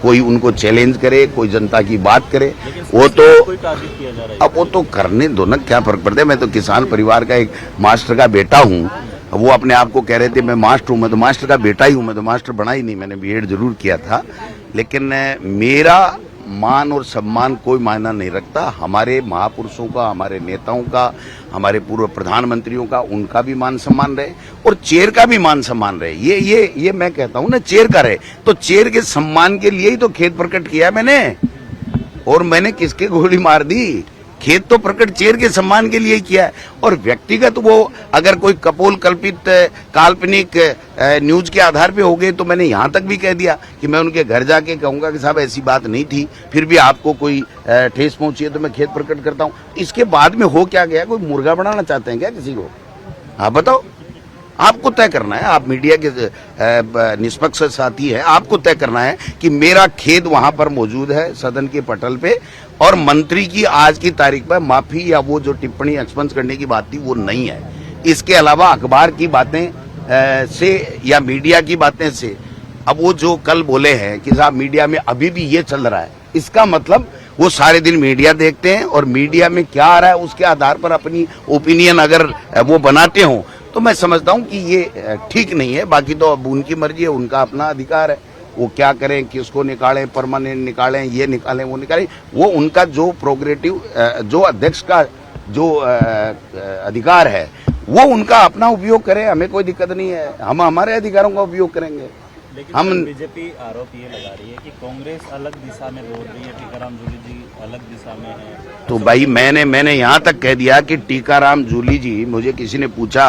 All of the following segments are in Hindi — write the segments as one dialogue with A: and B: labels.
A: कोई उनको चैलेंज करे, कोई जनता की बात करे, वो तो अब वो तो करने दो ना, क्या फर्क पड़ता है। मैं तो किसान परिवार का एक मास्टर का बेटा हूँ। वो अपने आप को कह रहे थे मैं मास्टर हूँ, मैं तो मास्टर का बेटा ही हूँ, मैं तो मास्टर बना ही नहीं, मैंने बीएड जरूर किया था। लेकिन मेरा मान और सम्मान कोई मायना नहीं रखता। हमारे महापुरुषों का, हमारे नेताओं का, हमारे पूर्व प्रधानमंत्रियों का, उनका भी मान सम्मान रहे और चेयर का भी मान सम्मान रहे। ये मैं कहता हूं ना, चेयर का रहे तो चेयर के सम्मान के लिए ही तो खेद प्रकट किया मैंने। और मैंने किसके गोली मार दी? खेद तो प्रकट चेयर के सम्मान के लिए किया है। और व्यक्तिगत वो अगर कोई कपोल कल्पित काल्पनिक न्यूज के आधार पे हो गए तो मैंने यहां तक भी कह दिया कि मैं उनके घर जाके कहूंगा कि साहब ऐसी बात नहीं थी, फिर भी आपको कोई ठेस पहुंची है तो मैं खेद प्रकट करता हूं। इसके बाद में हो क्या गया? कोई मुर्गा बनाना चाहते हैं क्या किसी को? आप बताओ, आपको तय करना है। आप मीडिया के निष्पक्ष साथी हैं, आपको तय करना है कि मेरा खेद वहां पर मौजूद है सदन के पटल पे, और मंत्री की आज की तारीख पर माफी या वो जो टिप्पणी एक्सपेंस करने की बात थी वो नहीं है। इसके अलावा अखबार की बातें से या मीडिया की बातें से, अब वो जो कल बोले हैं कि साहब मीडिया में अभी भी ये चल रहा है, इसका मतलब वो सारे दिन मीडिया देखते हैं और मीडिया में क्या आ रहा है उसके आधार पर अपनी ओपिनियन अगर वो बनाते हो तो मैं समझता हूं कि ये ठीक नहीं है। बाकी तो अब उनकी मर्जी है, उनका अपना अधिकार है, वो क्या करें, किसको निकालें, परमानेंट निकालें, ये निकालें, वो निकालें, वो उनका जो प्रोग्रेटिव जो अध्यक्ष का जो अधिकार है वो उनका अपना उपयोग करें, हमें कोई दिक्कत नहीं है। हम हमारे अधिकारों का उपयोग करेंगे।
B: लेकिन
A: हम
B: बीजेपी आरोप ये लगा रही है कि कांग्रेस अलग दिशा में दौड़ रही है, टीकाराम जूली जी अलग दिशा में है।
A: तो भाई मैंने यहाँ तक कह दिया कि टीकाराम जूली जी, मुझे किसी ने पूछा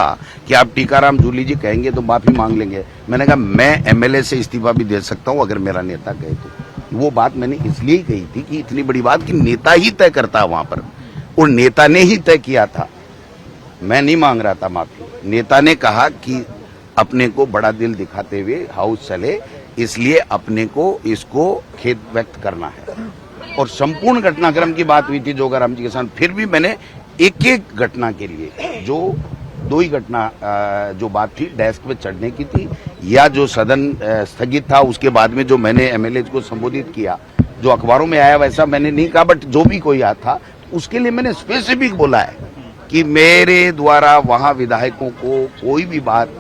A: कि आप टीकाराम जूली जी कहेंगे तो माफी मांग लेंगे। मैंने कहा मैं एमएलए से इस्तीफा भी दे सकता हूँ अगर मेरा नेता कहे तो। वो बात मैंने इसलिए ही कही थी कि इतनी बड़ी बात कि नेता ही तय करता है वहां पर, और नेता ने ही तय किया था। मैं नहीं मांग रहा था माफी। नेता ने कहा कि अपने को बड़ा दिल दिखाते हुए हाउस चले, इसलिए अपने को इसको खेद व्यक्त करना है। और संपूर्ण घटनाक्रम की बात हुई थी जोगाराम जी के साथ, फिर भी मैंने एक एक घटना के लिए, जो दो ही घटना जो बात थी डेस्क पे चढ़ने की थी या जो सदन स्थगित था उसके बाद में जो मैंने एमएलए को संबोधित किया, जो अखबारों में आया वैसा मैंने नहीं कहा, बट जो भी कोई आया था उसके लिए मैंने स्पेसिफिक बोला है कि मेरे द्वारा वहां विधायकों को कोई भी बात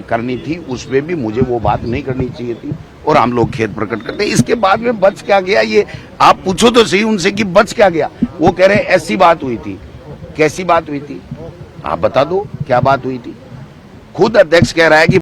A: करनी थी, उसमें भी मुझे वो बात नहीं करनी चाहिए थी और हम लोग खेद प्रकट करते हैं। इसके बाद में बच क्या गया, ये आप पूछो तो सही उनसे कि बच क्या गया। वो कह रहे ऐसी बात हुई थी। कैसी बात हुई थी? आप बता दो क्या बात हुई थी। खुद अध्यक्ष कह रहा है कि